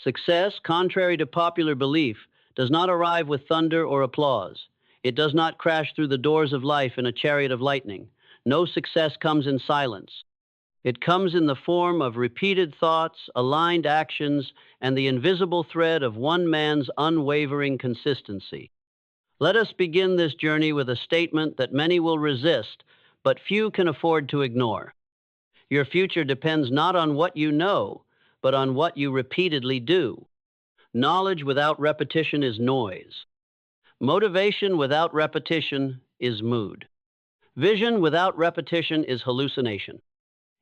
Success, contrary to popular belief, does not arrive with thunder or applause. It does not crash through the doors of life in a chariot of lightning. No success comes in silence. It comes in the form of repeated thoughts, aligned actions, and the invisible thread of one man's unwavering consistency. Let us begin this journey with a statement that many will resist, but few can afford to ignore. Your future depends not on what you know, but on what you repeatedly do. Knowledge without repetition is noise. Motivation without repetition is mood. Vision without repetition is hallucination.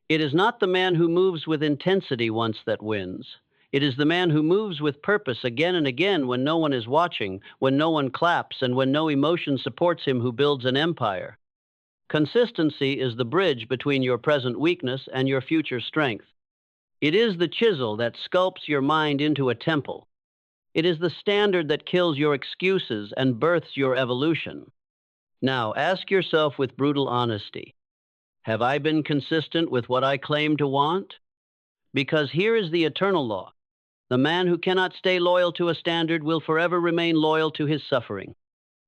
It is not the man who moves with intensity once that wins. It is the man who moves with purpose again and again when no one is watching, when no one claps, and when no emotion supports him who builds an empire. Consistency is the bridge between your present weakness and your future strength. It is the chisel that sculpts your mind into a temple. It is the standard that kills your excuses and births your evolution. Now, ask yourself with brutal honesty, have I been consistent with what I claim to want? Because here is the eternal law. The man who cannot stay loyal to a standard will forever remain loyal to his suffering.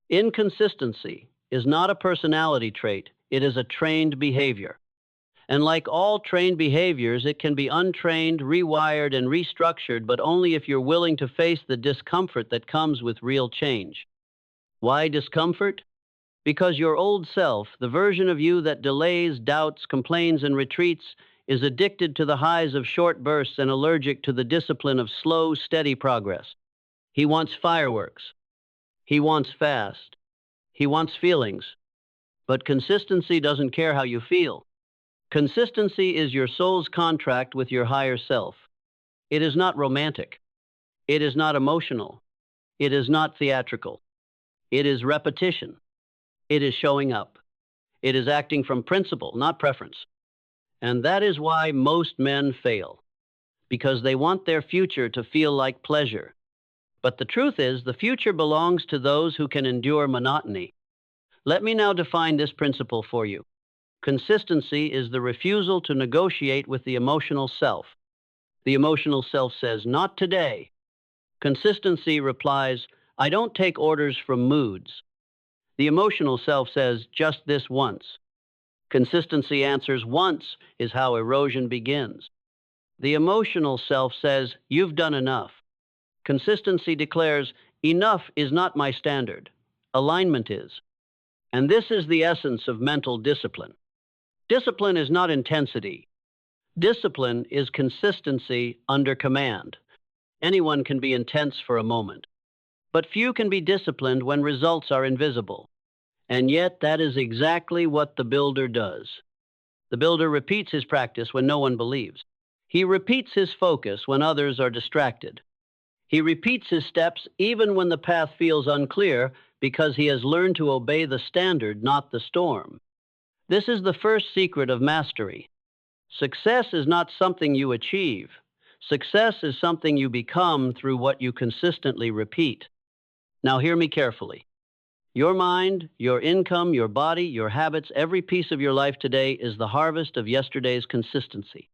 Inconsistency is not a personality trait, it is a trained behavior. And like all trained behaviors, it can be untrained, rewired, and restructured, but only if you're willing to face the discomfort that comes with real change. Why discomfort? Because your old self, the version of you that delays, doubts, complains, and retreats, is addicted to the highs of short bursts and allergic to the discipline of slow, steady progress. He wants fireworks. He wants fast. He wants feelings. But consistency doesn't care how you feel. Consistency is your soul's contract with your higher self. It is not romantic. It is not emotional. It is not theatrical. It is repetition. It is showing up. It is acting from principle, not preference. And that is why most men fail, because they want their future to feel like pleasure. But the truth is, the future belongs to those who can endure monotony. Let me now define this principle for you. Consistency is the refusal to negotiate with the emotional self. The emotional self says, "Not today." Consistency replies, "I don't take orders from moods." The emotional self says, "Just this once." Consistency answers, "Once is how erosion begins." The emotional self says, "You've done enough." Consistency declares, "Enough is not my standard. Alignment is." And this is the essence of mental discipline. Discipline is not intensity. Discipline is consistency under command. Anyone can be intense for a moment, but few can be disciplined when results are invisible. And yet, that is exactly what the builder does. The builder repeats his practice when no one believes. He repeats his focus when others are distracted. He repeats his steps even when the path feels unclear, because he has learned to obey the standard, not the storm. This is the first secret of mastery. Success is not something you achieve. Success is something you become through what you consistently repeat. Now hear me carefully. Your mind, your income, your body, your habits, every piece of your life today is the harvest of yesterday's consistency.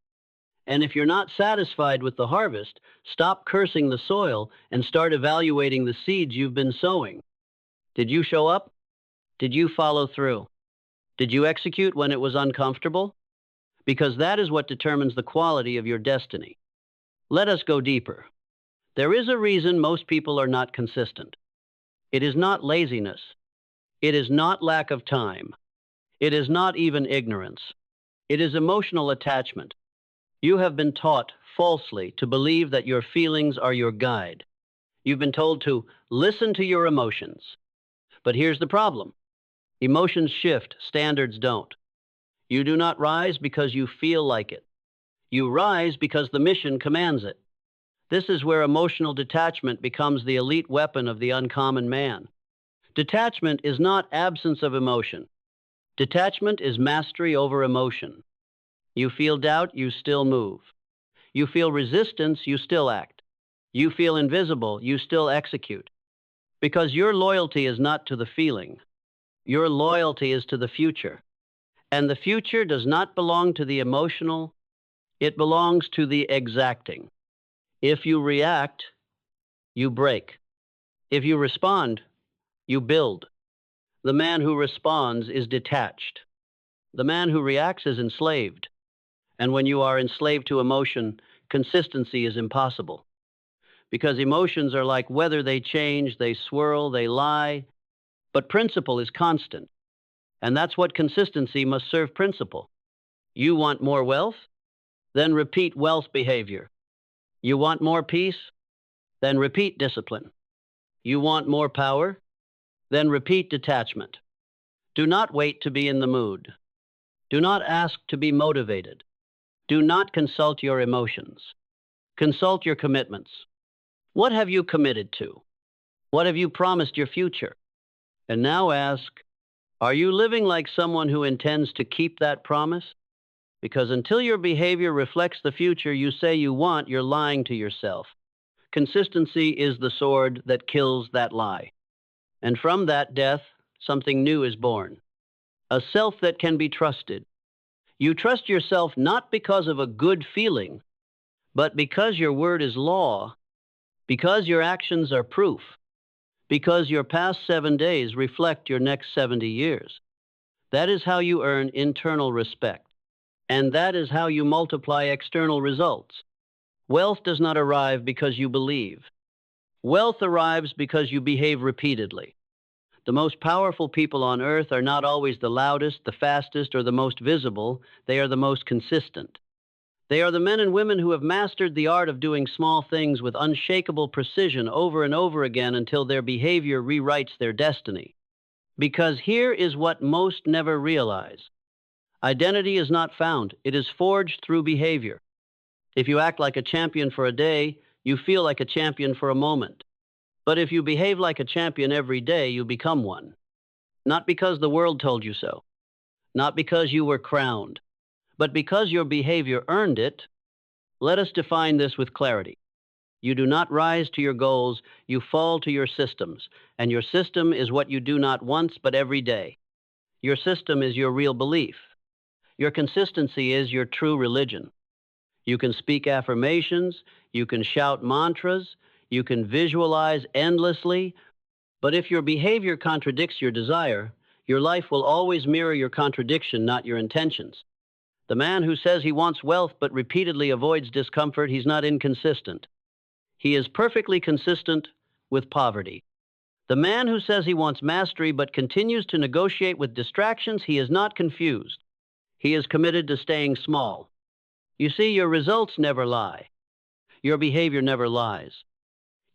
And if you're not satisfied with the harvest, stop cursing the soil and start evaluating the seeds you've been sowing. Did you show up? Did you follow through? Did you execute when it was uncomfortable? Because that is what determines the quality of your destiny. Let us go deeper. There is a reason most people are not consistent. It is not laziness. It is not lack of time. It is not even ignorance. It is emotional attachment. You have been taught falsely to believe that your feelings are your guide. You've been told to listen to your emotions. But here's the problem. Emotions shift, standards don't. You do not rise because you feel like it. You rise because the mission commands it. This is where emotional detachment becomes the elite weapon of the uncommon man. Detachment is not absence of emotion. Detachment is mastery over emotion. You feel doubt, you still move. You feel resistance, you still act. You feel invisible, you still execute. Because your loyalty is not to the feeling. Your loyalty is to the future. And the future does not belong to the emotional, it belongs to the exacting. If you react, you break. If you respond, you build. The man who responds is detached. The man who reacts is enslaved. And when you are enslaved to emotion, consistency is impossible. Because emotions are like weather, they change, they swirl, they lie, but principle is constant. And that's what consistency must serve principle. You want more wealth? Then repeat wealth behavior. You want more peace? Then repeat discipline. You want more power? Then repeat detachment. Do not wait to be in the mood. Do not ask to be motivated. Do not consult your emotions. Consult your commitments. What have you committed to? What have you promised your future? And now ask, are you living like someone who intends to keep that promise? Because until your behavior reflects the future you say you want, you're lying to yourself. Consistency is the sword that kills that lie. And from that death, something new is born. A self that can be trusted. You trust yourself not because of a good feeling, but because your word is law, because your actions are proof, because your past 7 days reflect your next 70 years. That is how you earn internal respect. And that is how you multiply external results. Wealth does not arrive because you believe. Wealth arrives because you behave repeatedly. The most powerful people on earth are not always the loudest, the fastest, or the most visible. They are the most consistent. They are the men and women who have mastered the art of doing small things with unshakable precision over and over again until their behavior rewrites their destiny. Because here is what most never realize. Identity is not found. It is forged through behavior. If you act like a champion for a day, you feel like a champion for a moment. But if you behave like a champion every day, you become one. Not because the world told you so, not because you were crowned, but because your behavior earned it. Let us define this with clarity. You do not rise to your goals, you fall to your systems, and your system is what you do not once but every day. Your system is your real belief. Your consistency is your true religion. You can speak affirmations, you can shout mantras, you can visualize endlessly, but if your behavior contradicts your desire, your life will always mirror your contradiction, not your intentions. The man who says he wants wealth but repeatedly avoids discomfort, he's not inconsistent. He is perfectly consistent with poverty. The man who says he wants mastery but continues to negotiate with distractions, he is not confused. He is committed to staying small. You see, your results never lie. Your behavior never lies.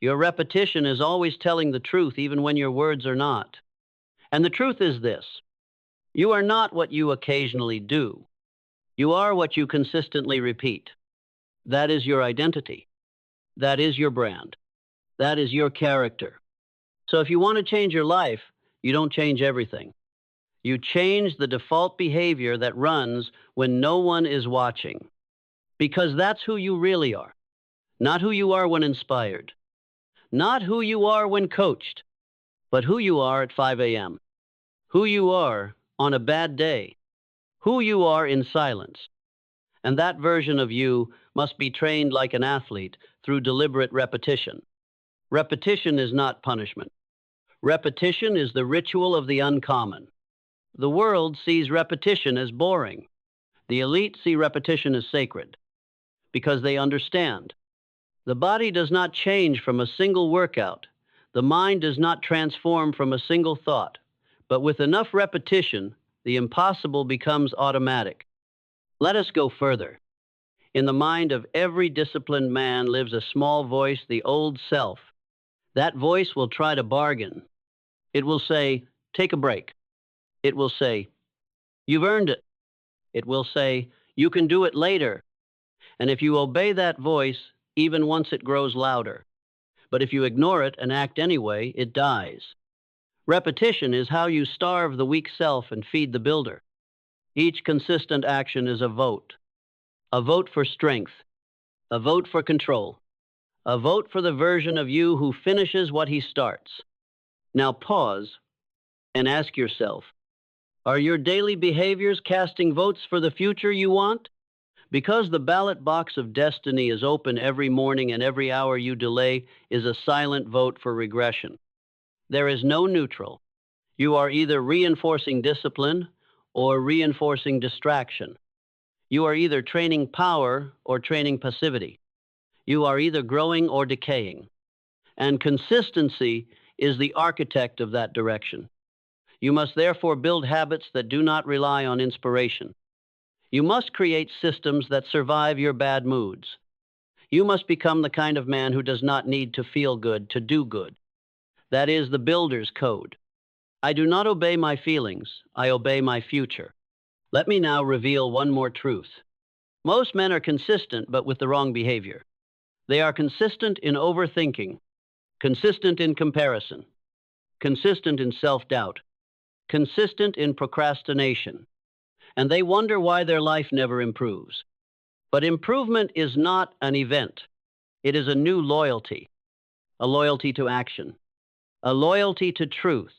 Your repetition is always telling the truth even when your words are not. And the truth is this: you are not what you occasionally do. You are what you consistently repeat. That is your identity. That is your brand. That is your character. So if you want to change your life, you don't change everything. You change the default behavior that runs when no one is watching. Because that's who you really are. Not who you are when inspired. Not who you are when coached. But who you are at 5 a.m. Who you are on a bad day. Who you are in silence. And that version of you must be trained like an athlete through deliberate repetition. Repetition is not punishment. Repetition is the ritual of the uncommon. The world sees repetition as boring. The elite see repetition as sacred because they understand. The body does not change from a single workout. The mind does not transform from a single thought. But with enough repetition, the impossible becomes automatic. Let us go further. In the mind of every disciplined man lives a small voice, the old self. That voice will try to bargain. It will say, take a break. It will say, you've earned it. It will say, you can do it later. And if you obey that voice, even once it grows louder. But if you ignore it and act anyway, it dies. Repetition is how you starve the weak self and feed the builder. Each consistent action is a vote for strength, a vote for control, a vote for the version of you who finishes what he starts. Now pause and ask yourself, are your daily behaviors casting votes for the future you want? Because the ballot box of destiny is open every morning and every hour you delay is a silent vote for regression. There is no neutral. You are either reinforcing discipline or reinforcing distraction. You are either training power or training passivity. You are either growing or decaying. And consistency is the architect of that direction. You must therefore build habits that do not rely on inspiration. You must create systems that survive your bad moods. You must become the kind of man who does not need to feel good to do good. That is the builder's code. I do not obey my feelings, I obey my future. Let me now reveal one more truth. Most men are consistent, but with the wrong behavior. They are consistent in overthinking, consistent in comparison, consistent in self-doubt, consistent in procrastination, and they wonder why their life never improves. But improvement is not an event. It is a new loyalty, a loyalty to action, a loyalty to truth,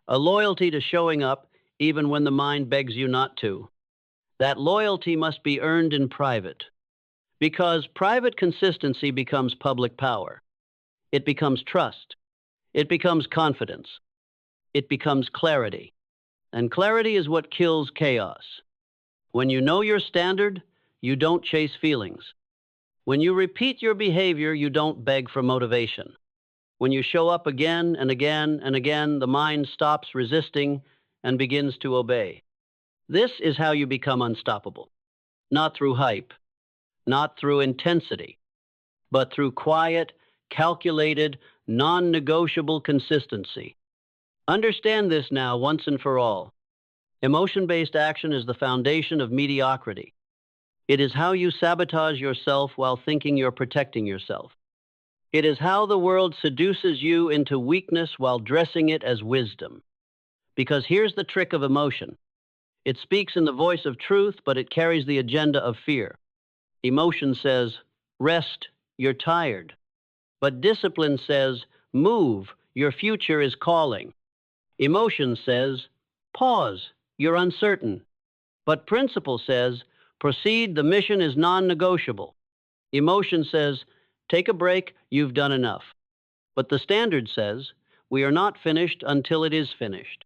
a loyalty to showing up even when the mind begs you not to. That loyalty must be earned in private, because private consistency becomes public power. It becomes trust. It becomes confidence. It becomes clarity. And clarity is what kills chaos. When you know your standard, you don't chase feelings. When you repeat your behavior, you don't beg for motivation. When you show up again and again and again, the mind stops resisting and begins to obey. This is how you become unstoppable. Not through hype, not through intensity, but through quiet, calculated, non-negotiable consistency. Understand this now once and for all. Emotion-based action is the foundation of mediocrity. It is how you sabotage yourself while thinking you're protecting yourself. It is how the world seduces you into weakness while dressing it as wisdom. Because here's the trick of emotion. It speaks in the voice of truth, but it carries the agenda of fear. Emotion says, rest, you're tired. But discipline says, move, your future is calling. Emotion says, pause, you're uncertain. But principle says, proceed, the mission is non-negotiable. Emotion says, take a break, you've done enough. But the standard says, we are not finished until it is finished.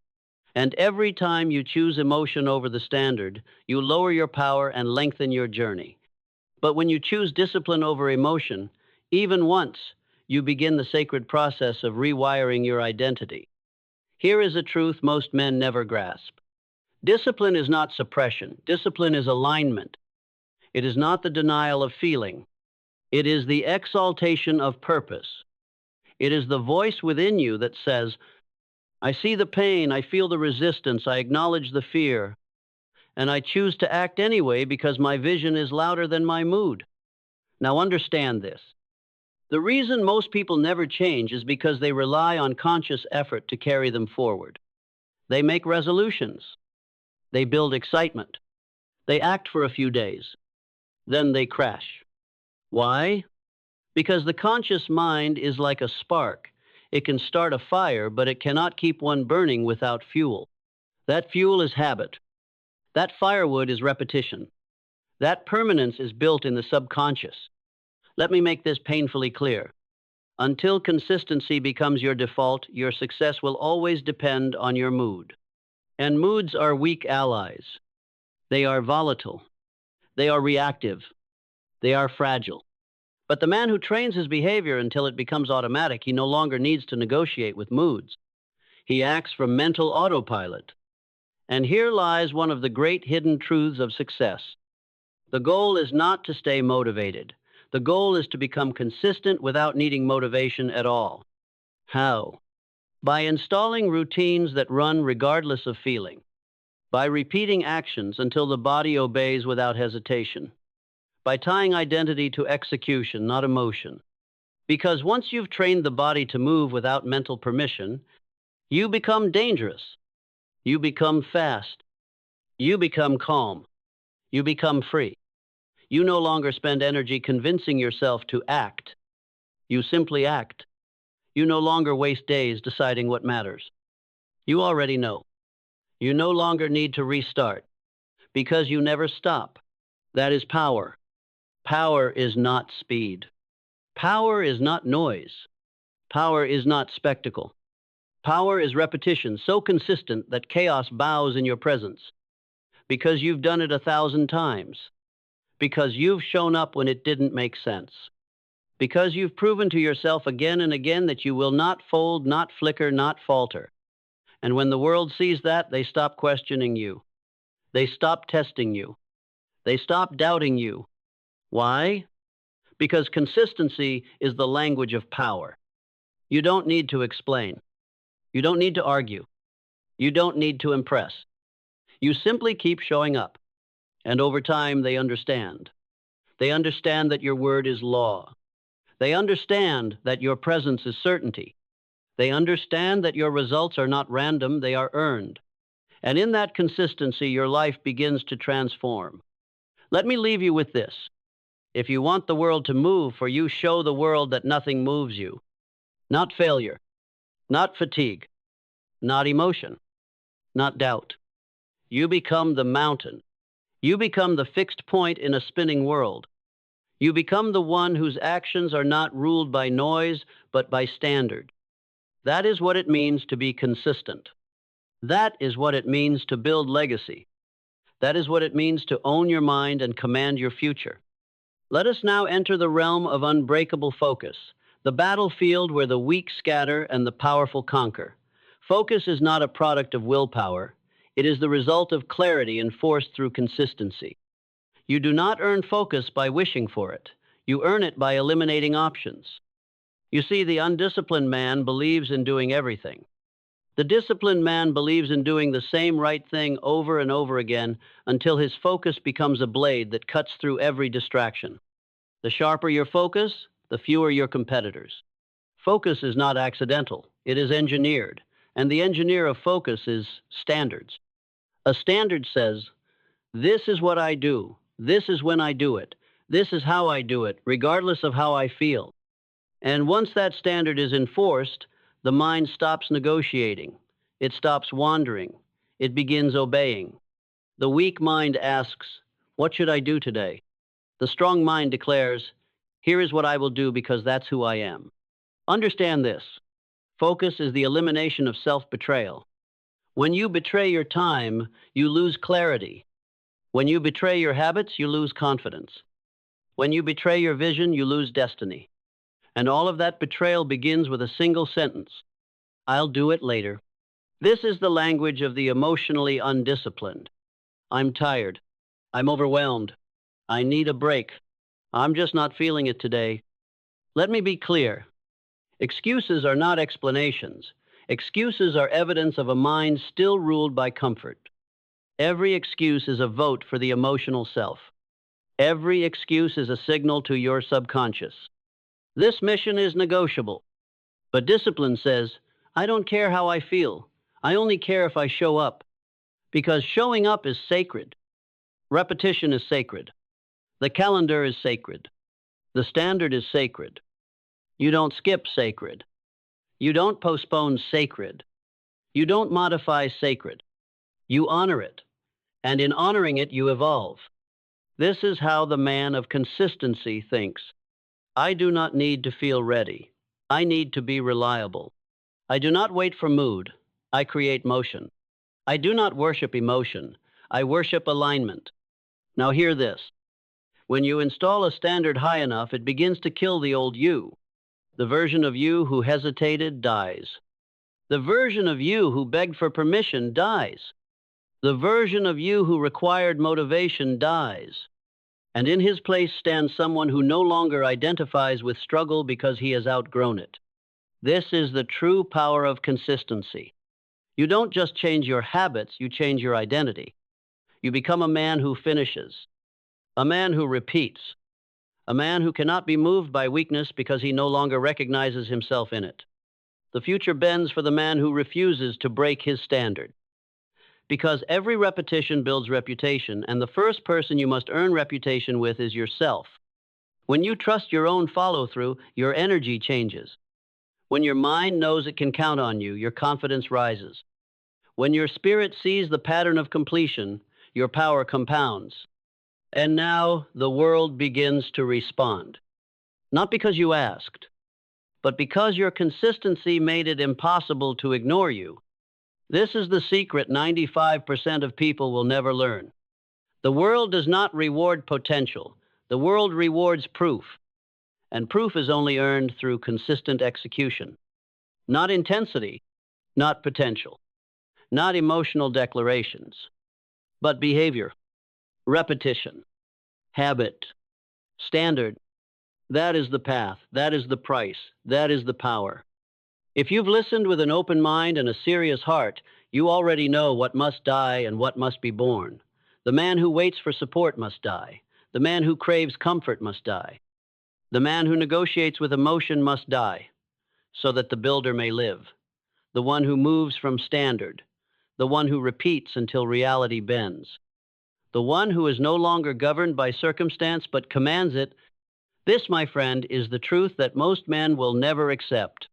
And every time you choose emotion over the standard, you lower your power and lengthen your journey. But when you choose discipline over emotion, even once, you begin the sacred process of rewiring your identity. Here is a truth most men never grasp. Discipline is not suppression. Discipline is alignment. It is not the denial of feeling. It is the exaltation of purpose. It is the voice within you that says, I see the pain, I feel the resistance, I acknowledge the fear, and I choose to act anyway because my vision is louder than my mood. Now understand this. The reason most people never change is because they rely on conscious effort to carry them forward. They make resolutions. They build excitement. They act for a few days. Then they crash. Why? Because the conscious mind is like a spark. It can start a fire, but it cannot keep one burning without fuel. That fuel is habit. That firewood is repetition. That permanence is built in the subconscious. Let me make this painfully clear. Until consistency becomes your default, your success will always depend on your mood. And moods are weak allies. They are volatile. They are reactive. They are fragile. But the man who trains his behavior until it becomes automatic, he no longer needs to negotiate with moods. He acts from mental autopilot. And here lies one of the great hidden truths of success. The goal is not to stay motivated. The goal is to become consistent without needing motivation at all. How? By installing routines that run regardless of feeling. By repeating actions until the body obeys without hesitation. By tying identity to execution, not emotion. Because once you've trained the body to move without mental permission, you become dangerous. You become fast. You become calm. You become free. You no longer spend energy convincing yourself to act. You simply act. You no longer waste days deciding what matters. You already know. You no longer need to restart because you never stop. That is power. Power is not speed. Power is not noise. Power is not spectacle. Power is repetition so consistent that chaos bows in your presence. Because you've done it 1,000 times. Because you've shown up when it didn't make sense. Because you've proven to yourself again and again that you will not fold, not flicker, not falter. And when the world sees that, they stop questioning you. They stop testing you. They stop doubting you. Why? Because consistency is the language of power. You don't need to explain. You don't need to argue. You don't need to impress. You simply keep showing up. And over time, they understand. They understand that your word is law. They understand that your presence is certainty. They understand that your results are not random, they are earned. And in that consistency, your life begins to transform. Let me leave you with this. If you want the world to move for you, show the world that nothing moves you. Not failure, not fatigue, not emotion, not doubt. You become the mountain. You become the fixed point in a spinning world. You become the one whose actions are not ruled by noise, but by standard. That is what it means to be consistent. That is what it means to build legacy. That is what it means to own your mind and command your future. Let us now enter the realm of unbreakable focus, the battlefield where the weak scatter and the powerful conquer. Focus is not a product of willpower. It is the result of clarity enforced through consistency. You do not earn focus by wishing for it. You earn it by eliminating options. You see, the undisciplined man believes in doing everything. The disciplined man believes in doing the same right thing over and over again until his focus becomes a blade that cuts through every distraction. The sharper your focus, the fewer your competitors. Focus is not accidental. It is engineered. And the engineer of focus is standards. A standard says, this is what I do. This is when I do it. This is how I do it, regardless of how I feel. And once that standard is enforced, the mind stops negotiating. It stops wandering. It begins obeying. The weak mind asks, what should I do today? The strong mind declares, here is what I will do because that's who I am. Understand this. Focus is the elimination of self-betrayal. When you betray your time, you lose clarity. When you betray your habits, you lose confidence. When you betray your vision, you lose destiny. And all of that betrayal begins with a single sentence. I'll do it later. This is the language of the emotionally undisciplined. I'm tired. I'm overwhelmed. I need a break. I'm just not feeling it today. Let me be clear. Excuses are not explanations. Excuses are evidence of a mind still ruled by comfort. Every excuse is a vote for the emotional self. Every excuse is a signal to your subconscious. This mission is negotiable. But discipline says, I don't care how I feel. I only care if I show up. Because showing up is sacred. Repetition is sacred. The calendar is sacred. The standard is sacred. You don't skip sacred. You don't postpone sacred. You don't modify sacred. You honor it. And in honoring it, you evolve. This is how the man of consistency thinks. I do not need to feel ready. I need to be reliable. I do not wait for mood. I create motion. I do not worship emotion. I worship alignment. Now hear this. When you install a standard high enough, it begins to kill the old you. The version of you who hesitated dies. The version of you who begged for permission dies. The version of you who required motivation dies. And in his place stands someone who no longer identifies with struggle because he has outgrown it. This is the true power of consistency. You don't just change your habits, you change your identity. You become a man who finishes, a man who repeats, a man who cannot be moved by weakness because he no longer recognizes himself in it. The future bends for the man who refuses to break his standard. Because every repetition builds reputation, and the first person you must earn reputation with is yourself. When you trust your own follow-through, your energy changes. When your mind knows it can count on you, your confidence rises. When your spirit sees the pattern of completion, your power compounds. And now the world begins to respond. Not because you asked, but because your consistency made it impossible to ignore you. This is the secret 95% of people will never learn. The world does not reward potential. The world rewards proof. And proof is only earned through consistent execution. Not intensity, not potential, not emotional declarations, but behavior, repetition, habit, standard. That is the path. That is the price. That is the power. If you've listened with an open mind and a serious heart, you already know what must die and what must be born. The man who waits for support must die. The man who craves comfort must die. The man who negotiates with emotion must die, so that the builder may live. The one who moves from standard. The one who repeats until reality bends. The one who is no longer governed by circumstance but commands it. This, my friend, is the truth that most men will never accept.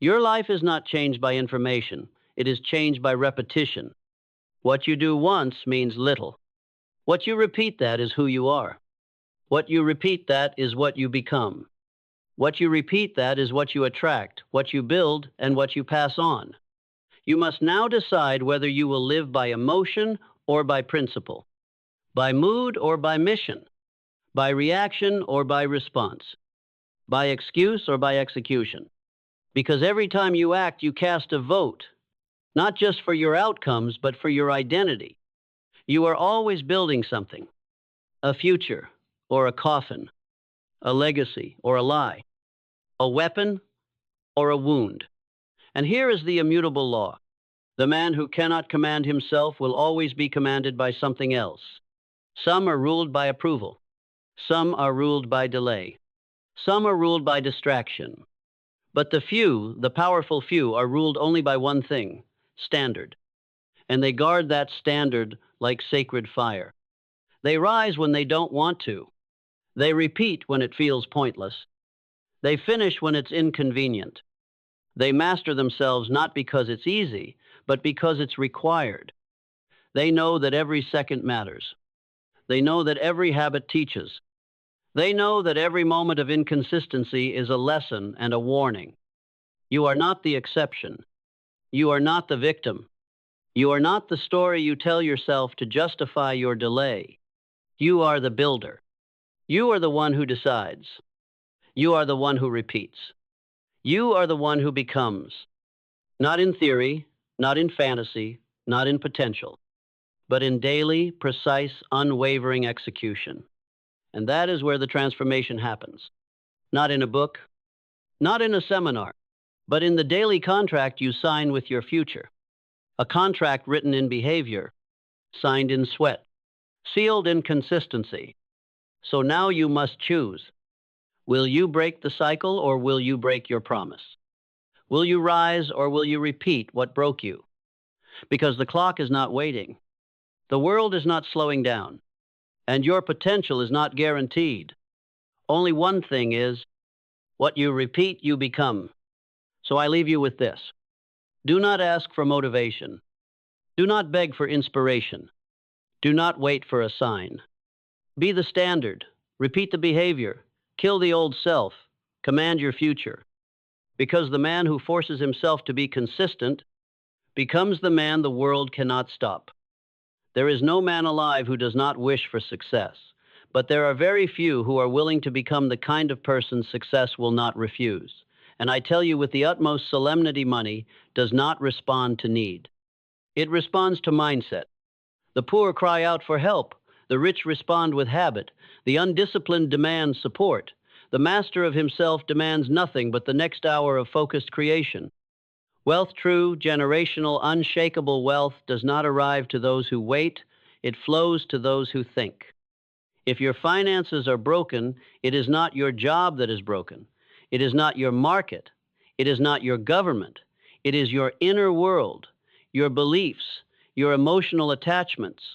Your life is not changed by information. It is changed by repetition. What you do once means little. What you repeat, that is who you are. What you repeat, that is what you become. What you repeat, that is what you attract, what you build, and what you pass on. You must now decide whether you will live by emotion or by principle, by mood or by mission, by reaction or by response, by excuse or by execution. Because every time you act, you cast a vote, not just for your outcomes, but for your identity. You are always building something, a future or a coffin, a legacy or a lie, a weapon or a wound. And here is the immutable law. The man who cannot command himself will always be commanded by something else. Some are ruled by approval. Some are ruled by delay. Some are ruled by distraction. But the few, the powerful few, are ruled only by one thing, standard. And they guard that standard like sacred fire. They rise when they don't want to. They repeat when it feels pointless. They finish when it's inconvenient. They master themselves not because it's easy, but because it's required. They know that every second matters. They know that every habit teaches. They know that every moment of inconsistency is a lesson and a warning. You are not the exception. You are not the victim. You are not the story you tell yourself to justify your delay. You are the builder. You are the one who decides. You are the one who repeats. You are the one who becomes. Not in theory, not in fantasy, not in potential, but in daily, precise, unwavering execution. And that is where the transformation happens. Not in a book, not in a seminar, but in the daily contract you sign with your future. A contract written in behavior, signed in sweat, sealed in consistency. So now you must choose. Will you break the cycle or will you break your promise? Will you rise or will you repeat what broke you? Because the clock is not waiting. The world is not slowing down. And your potential is not guaranteed. Only one thing is, what you repeat, you become. So I leave you with this. Do not ask for motivation. Do not beg for inspiration. Do not wait for a sign. Be the standard. Repeat the behavior. Kill the old self. Command your future. Because the man who forces himself to be consistent becomes the man the world cannot stop. There is no man alive who does not wish for success, but there are very few who are willing to become the kind of person success will not refuse. And I tell you with the utmost solemnity, money does not respond to need. It responds to mindset. The poor cry out for help. The rich respond with habit. The undisciplined demand support. The master of himself demands nothing but the next hour of focused creation. Wealth, true, generational, unshakable wealth, does not arrive to those who wait. It flows to those who think. If your finances are broken, it is not your job that is broken. It is not your market. It is not your government. It is your inner world, your beliefs, your emotional attachments,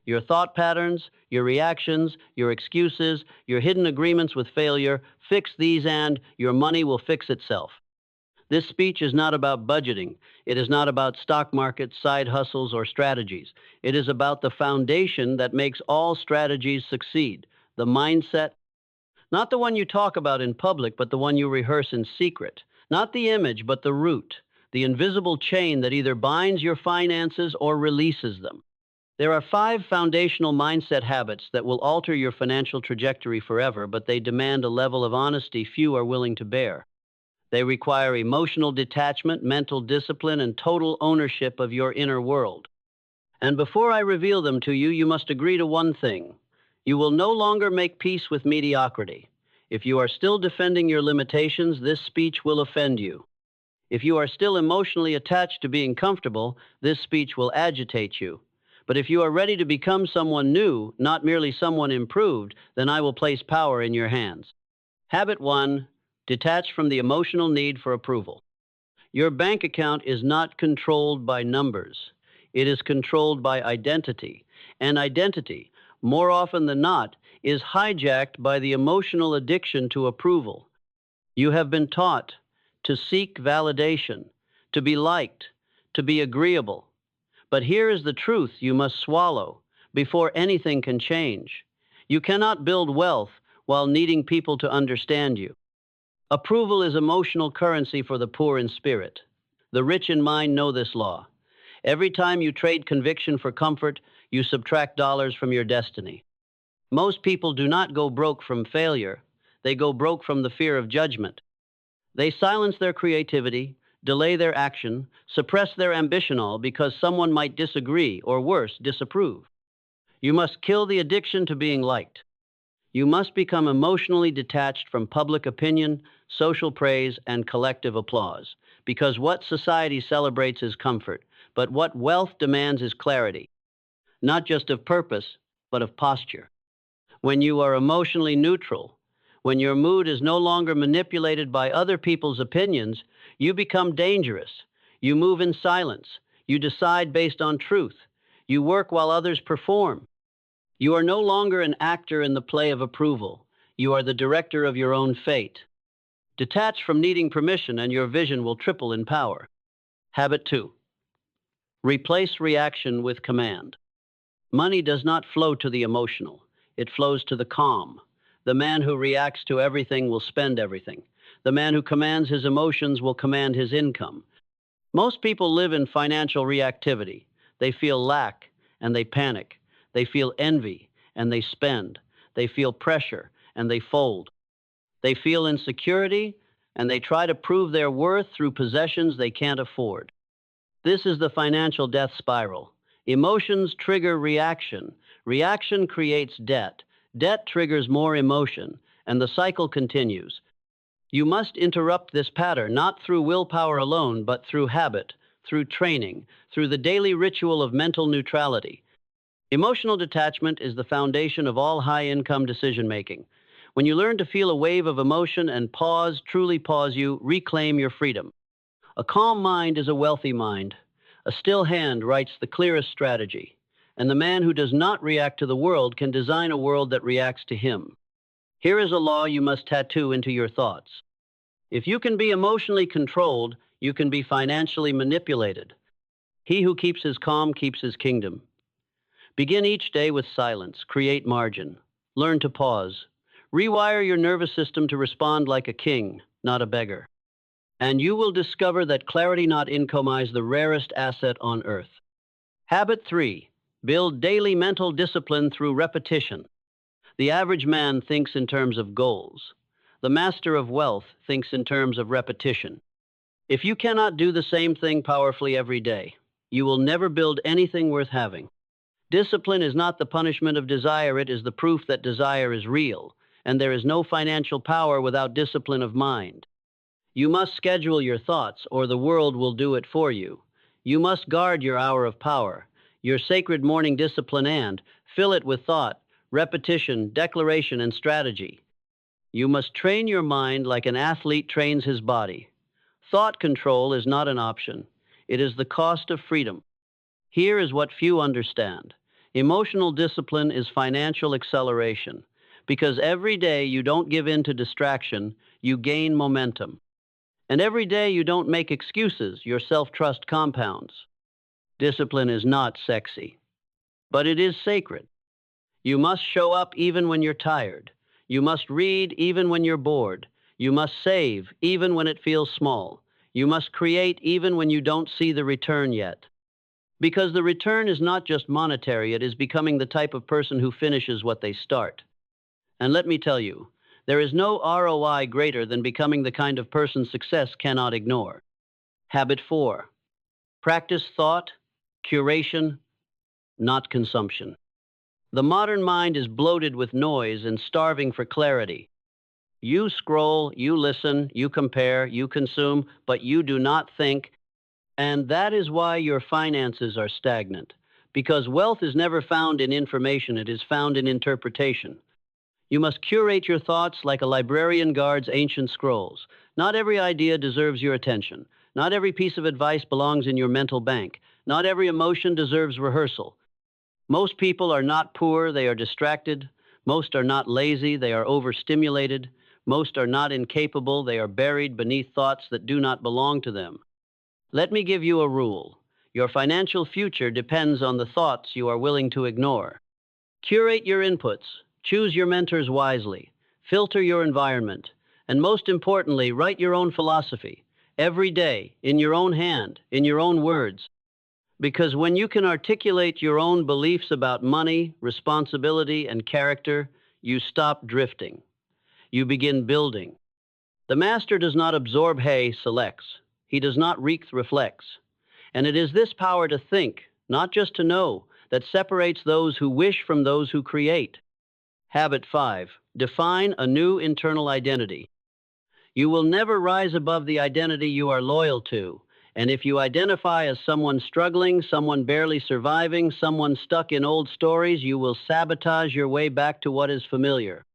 your thought patterns, your reactions, your excuses, your hidden agreements with failure. Fix these and your money will fix itself. This speech is not about budgeting. It is not about stock markets, side hustles, or strategies. It is about the foundation that makes all strategies succeed, the mindset. Not the one you talk about in public, but the one you rehearse in secret. Not the image, but the root, the invisible chain that either binds your finances or releases them. There are 5 foundational mindset habits that will alter your financial trajectory forever, but they demand a level of honesty few are willing to bear. They require emotional detachment, mental discipline, and total ownership of your inner world. And before I reveal them to you, you must agree to one thing. You will no longer make peace with mediocrity. If you are still defending your limitations, this speech will offend you. If you are still emotionally attached to being comfortable, this speech will agitate you. But if you are ready to become someone new, not merely someone improved, then I will place power in your hands. Habit 1, detach from the emotional need for approval. Your bank account is not controlled by numbers. It is controlled by identity. And identity, more often than not, is hijacked by the emotional addiction to approval. You have been taught to seek validation, to be liked, to be agreeable. But here is the truth you must swallow before anything can change. You cannot build wealth while needing people to understand you. Approval is emotional currency for the poor in spirit. The rich in mind know this law. Every time you trade conviction for comfort, you subtract dollars from your destiny. Most people do not go broke from failure. They go broke from the fear of judgment. They silence their creativity, delay their action, suppress their ambition, all because someone might disagree or worse, disapprove. You must kill the addiction to being liked. You must become emotionally detached from public opinion, social praise, and collective applause, because what society celebrates is comfort, but what wealth demands is clarity, not just of purpose, but of posture. When you are emotionally neutral, when your mood is no longer manipulated by other people's opinions, you become dangerous. You move in silence. You decide based on truth. You work while others perform. You are no longer an actor in the play of approval. You are the director of your own fate. Detach from needing permission and your vision will triple in power. Habit 2. Replace reaction with command. Money does not flow to the emotional. It flows to the calm. The man who reacts to everything will spend everything. The man who commands his emotions will command his income. Most people live in financial reactivity. They feel lack and they panic. They feel envy and they spend. They feel pressure and they fold. They feel insecurity and they try to prove their worth through possessions they can't afford. This is the financial death spiral. Emotions trigger reaction. Reaction creates debt. Debt triggers more emotion, and the cycle continues. You must interrupt this pattern, not through willpower alone, but through habit, through training, through the daily ritual of mental neutrality. Emotional detachment is the foundation of all high-income decision-making. When you learn to feel a wave of emotion and pause, truly pause, you reclaim your freedom. A calm mind is a wealthy mind. A still hand writes the clearest strategy. And the man who does not react to the world can design a world that reacts to him. Here is a law you must tattoo into your thoughts. If you can be emotionally controlled, you can be financially manipulated. He who keeps his calm keeps his kingdom. Begin each day with silence. Create margin. Learn to pause. Rewire your nervous system to respond like a king, not a beggar. And you will discover that clarity, not income, is the rarest asset on earth. Habit 3. Build daily mental discipline through repetition. The average man thinks in terms of goals. The master of wealth thinks in terms of repetition. If you cannot do the same thing powerfully every day, you will never build anything worth having. Discipline is not the punishment of desire, it is the proof that desire is real, and there is no financial power without discipline of mind. You must schedule your thoughts, or the world will do it for you. You must guard your hour of power, your sacred morning discipline, and fill it with thought, repetition, declaration, and strategy. You must train your mind like an athlete trains his body. Thought control is not an option. It is the cost of freedom. Here is what few understand. Emotional discipline is financial acceleration. Because every day you don't give in to distraction, you gain momentum. And every day you don't make excuses, your self-trust compounds. Discipline is not sexy, but it is sacred. You must show up even when you're tired. You must read even when you're bored. You must save even when it feels small. You must create even when you don't see the return yet. Because the return is not just monetary, it is becoming the type of person who finishes what they start. And let me tell you, there is no ROI greater than becoming the kind of person success cannot ignore. Habit 4. Practice thought, curation, not consumption. The modern mind is bloated with noise and starving for clarity. You scroll, you listen, you compare, you consume, but you do not think, and that is why your finances are stagnant. Because wealth is never found in information, it is found in interpretation. You must curate your thoughts like a librarian guards ancient scrolls. Not every idea deserves your attention. Not every piece of advice belongs in your mental bank. Not every emotion deserves rehearsal. Most people are not poor, they are distracted. Most are not lazy, they are overstimulated. Most are not incapable, they are buried beneath thoughts that do not belong to them. Let me give you a rule. Your financial future depends on the thoughts you are willing to ignore. Curate your inputs, choose your mentors wisely, filter your environment, and most importantly, write your own philosophy, every day, in your own hand, in your own words. Because when you can articulate your own beliefs about money, responsibility, and character, you stop drifting. You begin building. The master does not absorb hay, selects. He does not wreak, reflects. And it is this power to think, not just to know, that separates those who wish from those who create. Habit 5. Define a new internal identity. You will never rise above the identity you are loyal to. And if you identify as someone struggling, someone barely surviving, someone stuck in old stories, you will sabotage your way back to what is familiar.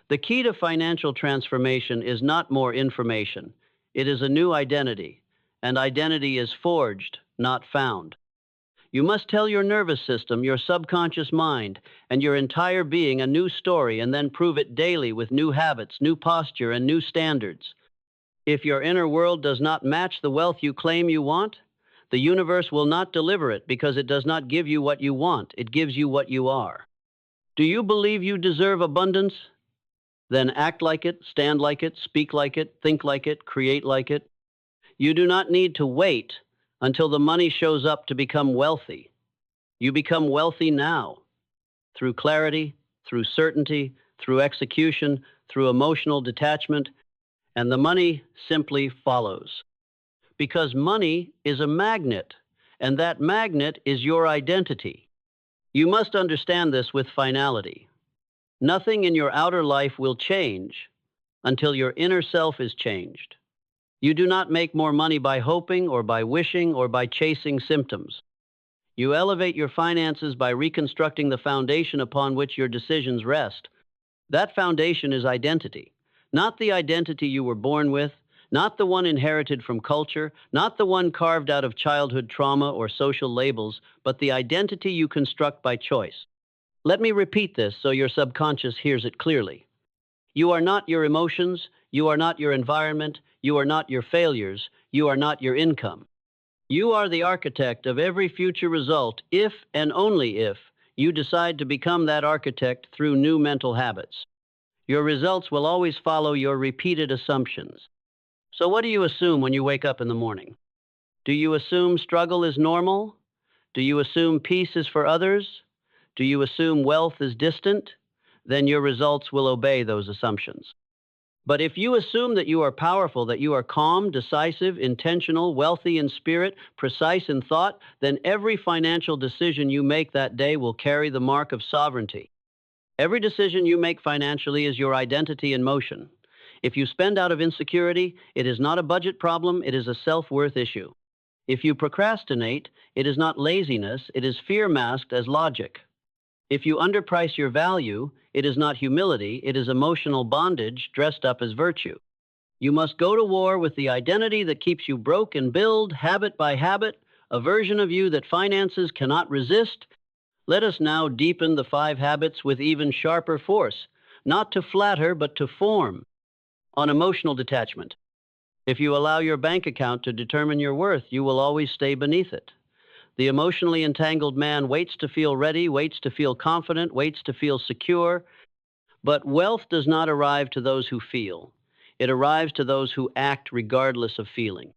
The key to financial transformation is not more information. It is a new identity. And identity is forged, not found. You must tell your nervous system, your subconscious mind, and your entire being a new story and then prove it daily with new habits, new posture, and new standards. If your inner world does not match the wealth you claim you want, the universe will not deliver it because it does not give you what you want. It gives you what you are. Do you believe you deserve abundance? Then act like it, stand like it, speak like it, think like it, create like it. You do not need to wait until the money shows up to become wealthy. You become wealthy now through clarity, through certainty, through execution, through emotional detachment, and the money simply follows. Because money is a magnet, and that magnet is your identity. You must understand this with finality. Nothing in your outer life will change until your inner self is changed. You do not make more money by hoping or by wishing or by chasing symptoms. You elevate your finances by reconstructing the foundation upon which your decisions rest. That foundation is identity. Not the identity you were born with, not the one inherited from culture, not the one carved out of childhood trauma or social labels, but the identity you construct by choice. Let me repeat this so your subconscious hears it clearly. You are not your emotions, you are not your environment, you are not your failures, you are not your income. You are the architect of every future result if and only if you decide to become that architect through new mental habits. Your results will always follow your repeated assumptions. So what do you assume when you wake up in the morning? Do you assume struggle is normal? Do you assume peace is for others? Do you assume wealth is distant? Then your results will obey those assumptions. But if you assume that you are powerful, that you are calm, decisive, intentional, wealthy in spirit, precise in thought, then every financial decision you make that day will carry the mark of sovereignty. Every decision you make financially is your identity in motion. If you spend out of insecurity, it is not a budget problem, it is a self-worth issue. If you procrastinate, it is not laziness, it is fear masked as logic. If you underprice your value, it is not humility, it is emotional bondage dressed up as virtue. You must go to war with the identity that keeps you broke and build, habit by habit, a version of you that finances cannot resist. Let us now deepen the 5 habits with even sharper force, not to flatter, but to form. On emotional detachment. If you allow your bank account to determine your worth, you will always stay beneath it. The emotionally entangled man waits to feel ready, waits to feel confident, waits to feel secure, but wealth does not arrive to those who feel. It arrives to those who act regardless of feeling.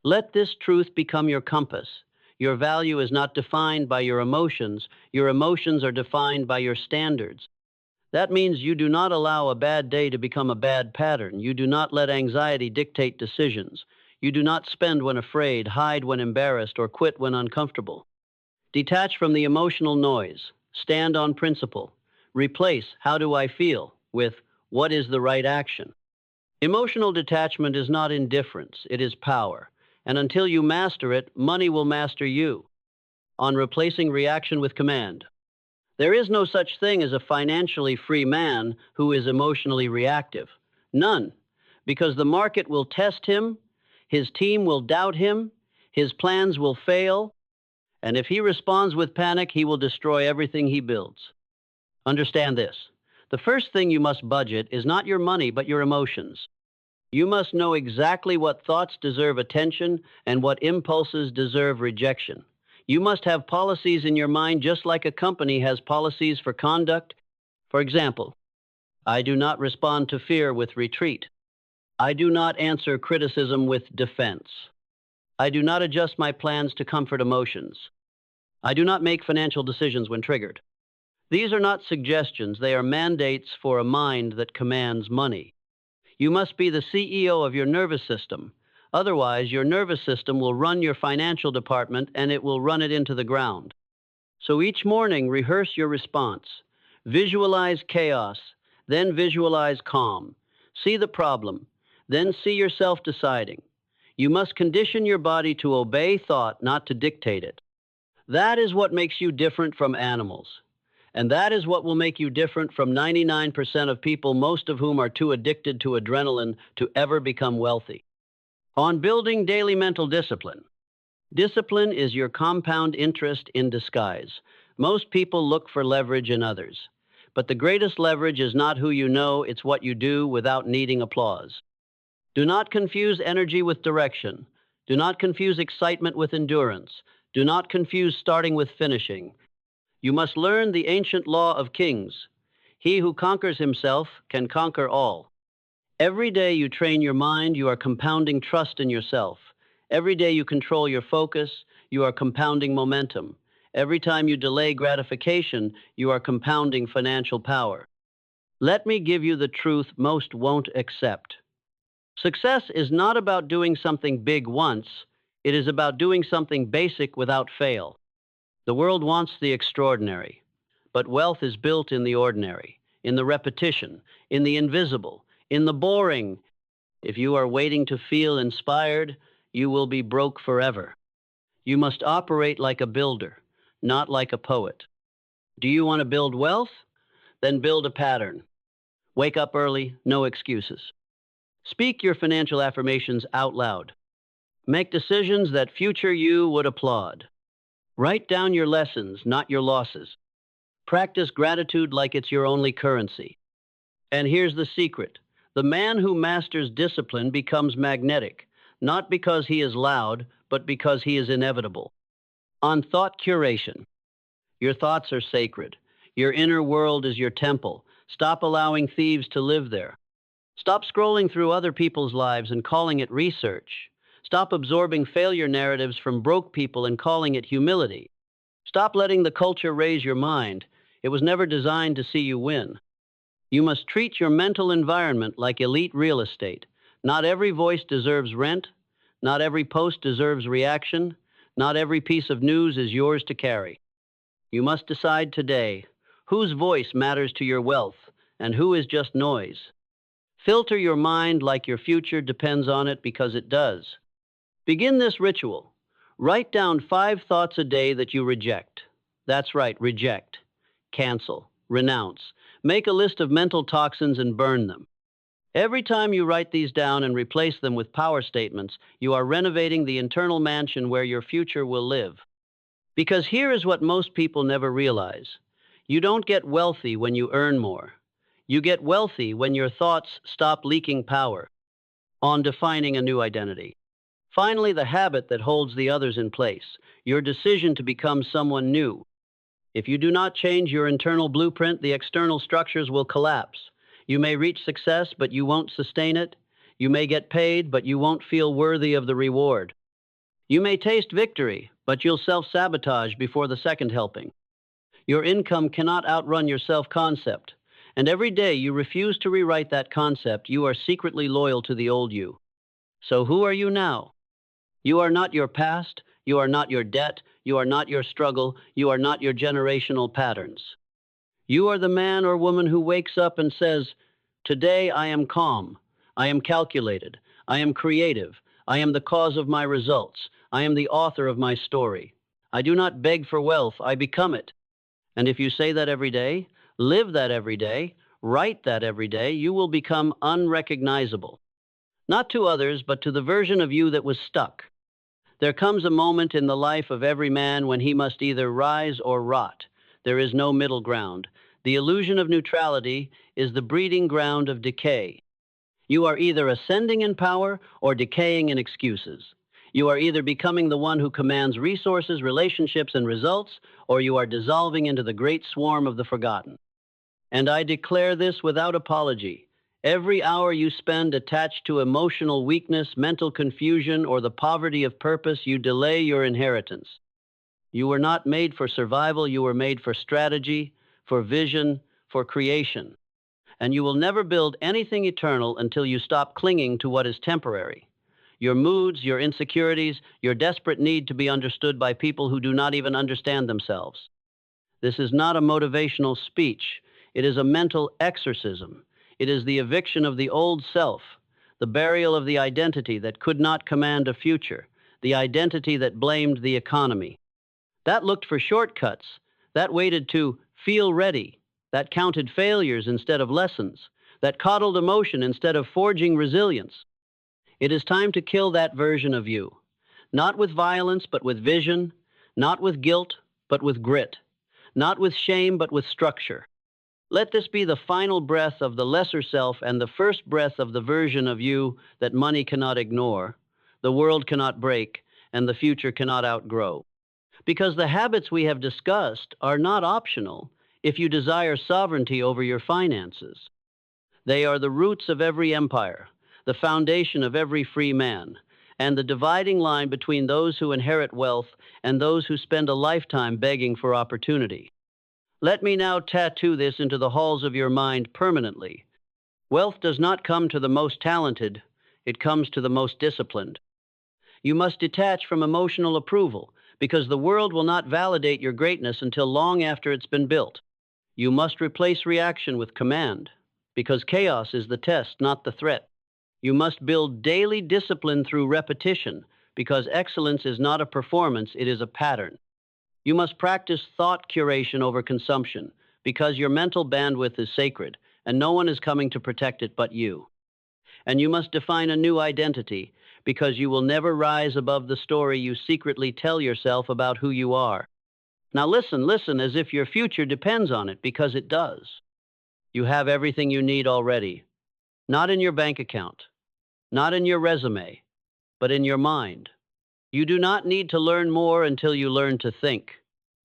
Let this truth become your compass. Your value is not defined by your emotions are defined by your standards. That means you do not allow a bad day to become a bad pattern. You do not let anxiety dictate decisions. You do not spend when afraid, hide when embarrassed, or quit when uncomfortable. Detach from the emotional noise. Stand on principle. Replace "how do I feel" with "what is the right action." Emotional detachment is not indifference, it is power. And until you master it, money will master you. On replacing reaction with command. There is no such thing as a financially free man who is emotionally reactive. None. Because the market will test him, his team will doubt him, his plans will fail, and if he responds with panic, he will destroy everything he builds. Understand this. The first thing you must budget is not your money, but your emotions. You must know exactly what thoughts deserve attention and what impulses deserve rejection. You must have policies in your mind just like a company has policies for conduct. For example, I do not respond to fear with retreat. I do not answer criticism with defense. I do not adjust my plans to comfort emotions. I do not make financial decisions when triggered. These are not suggestions, they are mandates for a mind that commands money. You must be the CEO of your nervous system. Otherwise, your nervous system will run your financial department and it will run it into the ground. So each morning, rehearse your response. Visualize chaos, then visualize calm. See the problem, then see yourself deciding. You must condition your body to obey thought, not to dictate it. That is what makes you different from animals. And that is what will make you different from 99% of people, most of whom are too addicted to adrenaline to ever become wealthy. On building daily mental discipline. Discipline is your compound interest in disguise. Most people look for leverage in others. But the greatest leverage is not who you know, it's what you do without needing applause. Do not confuse energy with direction. Do not confuse excitement with endurance. Do not confuse starting with finishing. You must learn the ancient law of kings. He who conquers himself can conquer all. Every day you train your mind, you are compounding trust in yourself. Every day you control your focus, you are compounding momentum. Every time you delay gratification, you are compounding financial power. Let me give you the truth most won't accept. Success is not about doing something big once, it is about doing something basic without fail. The world wants the extraordinary, but wealth is built in the ordinary, in the repetition, in the invisible, in the boring. If you are waiting to feel inspired, you will be broke forever. You must operate like a builder, not like a poet. Do you want to build wealth? Then build a pattern. Wake up early, no excuses. Speak your financial affirmations out loud. Make decisions that future you would applaud. Write down your lessons, not your losses. Practice gratitude like it's your only currency. And here's the secret. The man who masters discipline becomes magnetic, not because he is loud, but because he is inevitable. On thought curation. Your thoughts are sacred. Your inner world is your temple. Stop allowing thieves to live there. Stop scrolling through other people's lives and calling it research. Stop absorbing failure narratives from broke people and calling it humility. Stop letting the culture raise your mind. It was never designed to see you win. You must treat your mental environment like elite real estate. Not every voice deserves rent. Not every post deserves reaction. Not every piece of news is yours to carry. You must decide today whose voice matters to your wealth and who is just noise. Filter your mind like your future depends on it, because it does. Begin this ritual. Write down 5 thoughts a day that you reject. That's right, reject. Cancel. Renounce. Make a list of mental toxins and burn them. Every time you write these down and replace them with power statements, you are renovating the internal mansion where your future will live. Because here is what most people never realize. You don't get wealthy when you earn more. You get wealthy when your thoughts stop leaking power. on defining a new identity. Finally, the habit that holds the others in place, your decision to become someone new. If you do not change your internal blueprint, the external structures will collapse. You may reach success, but you won't sustain it. You may get paid, but you won't feel worthy of the reward. You may taste victory, but you'll self-sabotage before the second helping. Your income cannot outrun your self-concept. And every day you refuse to rewrite that concept, you are secretly loyal to the old you. So who are you now? You are not your past, you are not your debt, you are not your struggle, you are not your generational patterns. You are the man or woman who wakes up and says, "Today I am calm, I am calculated, I am creative, I am the cause of my results, I am the author of my story. I do not beg for wealth, I become it." And if you say that every day, live that every day, write that every day, you will become unrecognizable. Not to others, but to the version of you that was stuck. There comes a moment in the life of every man when he must either rise or rot. There is no middle ground. The illusion of neutrality is the breeding ground of decay. You are either ascending in power or decaying in excuses. You are either becoming the one who commands resources, relationships, and results, or you are dissolving into the great swarm of the forgotten. And I declare this without apology. Every hour you spend attached to emotional weakness, mental confusion, or the poverty of purpose, you delay your inheritance. You were not made for survival, you were made for strategy, for vision, for creation. And you will never build anything eternal until you stop clinging to what is temporary. Your moods, your insecurities, your desperate need to be understood by people who do not even understand themselves. This is not a motivational speech. It is a mental exorcism. It is the eviction of the old self, the burial of the identity that could not command a future, the identity that blamed the economy. That looked for shortcuts, that waited to feel ready, that counted failures instead of lessons, that coddled emotion instead of forging resilience. It is time to kill that version of you, not with violence, but with vision, not with guilt, but with grit, not with shame, but with structure. Let this be the final breath of the lesser self and the first breath of the version of you that money cannot ignore, the world cannot break, and the future cannot outgrow. Because the habits we have discussed are not optional if you desire sovereignty over your finances. They are the roots of every empire, the foundation of every free man, and the dividing line between those who inherit wealth and those who spend a lifetime begging for opportunity. Let me now tattoo this into the halls of your mind permanently. Wealth does not come to the most talented, it comes to the most disciplined. You must detach from emotional approval, because the world will not validate your greatness until long after it's been built. You must replace reaction with command, because chaos is the test, not the threat. You must build daily discipline through repetition, because excellence is not a performance, it is a pattern. You must practice thought curation over consumption, because your mental bandwidth is sacred, and no one is coming to protect it but you. And you must define a new identity, because you will never rise above the story you secretly tell yourself about who you are. Now listen as if your future depends on it, because it does. You have everything you need already, not in your bank account, not in your resume, but in your mind. You do not need to learn more until you learn to think.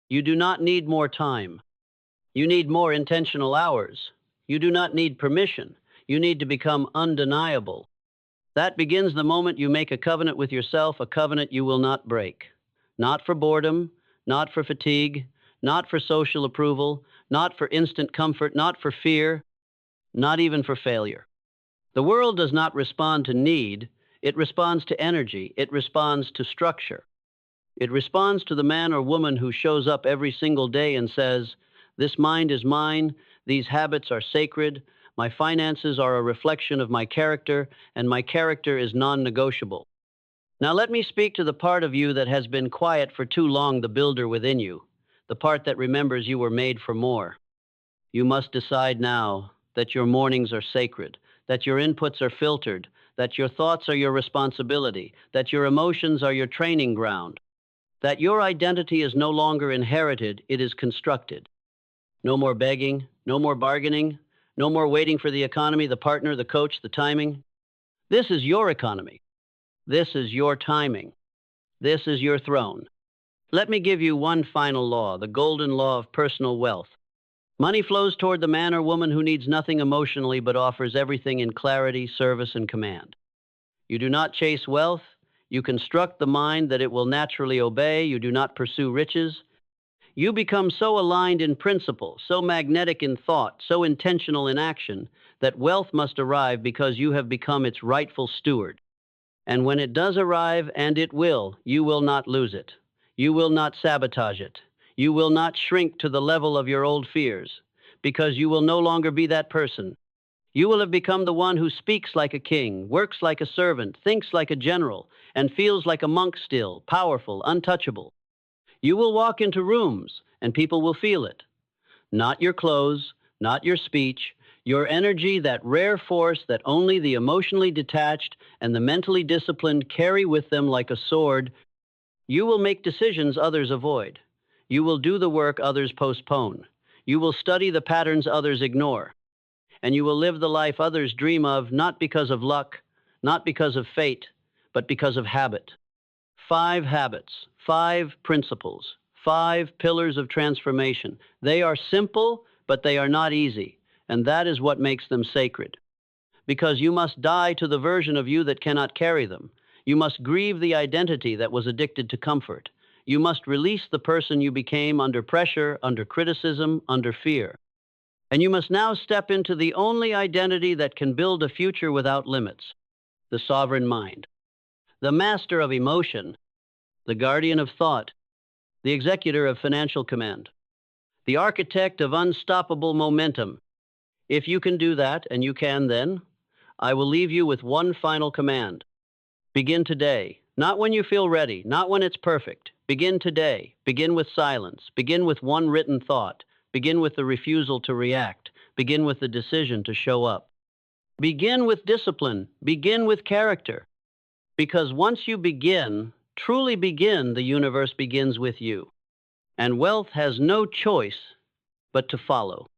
You do not need more time. You need more intentional hours. You do not need permission. You need to become undeniable. That begins the moment you make a covenant with yourself, a covenant you will not break. Not for boredom, not for fatigue, not for social approval, not for instant comfort, not for fear, not even for failure. The world does not respond to need. It responds to energy. It responds to structure. It responds to the man or woman who shows up every single day and says, "This mind is mine, these habits are sacred, my finances are a reflection of my character, and my character is non-negotiable." Now let me speak to the part of you that has been quiet for too long, the builder within you, the part that remembers you were made for more. You must decide now that your mornings are sacred, that your inputs are filtered, that your thoughts are your responsibility, that your emotions are your training ground, that your identity is no longer inherited, it is constructed. No more begging, no more bargaining, no more waiting for the economy, the partner, the coach, the timing. This is your economy. This is your timing. This is your throne. Let me give you one final law, the golden law of personal wealth. Money flows toward the man or woman who needs nothing emotionally but offers everything in clarity, service, and command. You do not chase wealth. You construct the mind that it will naturally obey. You do not pursue riches. You become so aligned in principle, so magnetic in thought, so intentional in action, that wealth must arrive because you have become its rightful steward. And when it does arrive, and it will, you will not lose it. You will not sabotage it. You will not shrink to the level of your old fears, because you will no longer be that person. You will have become the one who speaks like a king, works like a servant, thinks like a general, and feels like a monk still, powerful, untouchable. You will walk into rooms, and people will feel it. Not your clothes, not your speech, your energy, that rare force that only the emotionally detached and the mentally disciplined carry with them like a sword. You will make decisions others avoid. You will do the work others postpone. You will study the patterns others ignore. And you will live the life others dream of, not because of luck, not because of fate, but because of habit. 5 habits, 5 principles, 5 pillars of transformation. They are simple, but they are not easy, and that is what makes them sacred. Because you must die to the version of you that cannot carry them. You must grieve the identity that was addicted to comfort. You must release the person you became under pressure, under criticism, under fear. And you must now step into the only identity that can build a future without limits, the sovereign mind. The master of emotion, the guardian of thought, the executor of financial command, the architect of unstoppable momentum. If you can do that, and you can then, I will leave you with one final command. Begin today, not when you feel ready, not when it's perfect. Begin today. Begin with silence. Begin with one written thought. Begin with the refusal to react. Begin with the decision to show up. Begin with discipline. Begin with character. Because once you begin, truly begin, the universe begins with you. And wealth has no choice but to follow.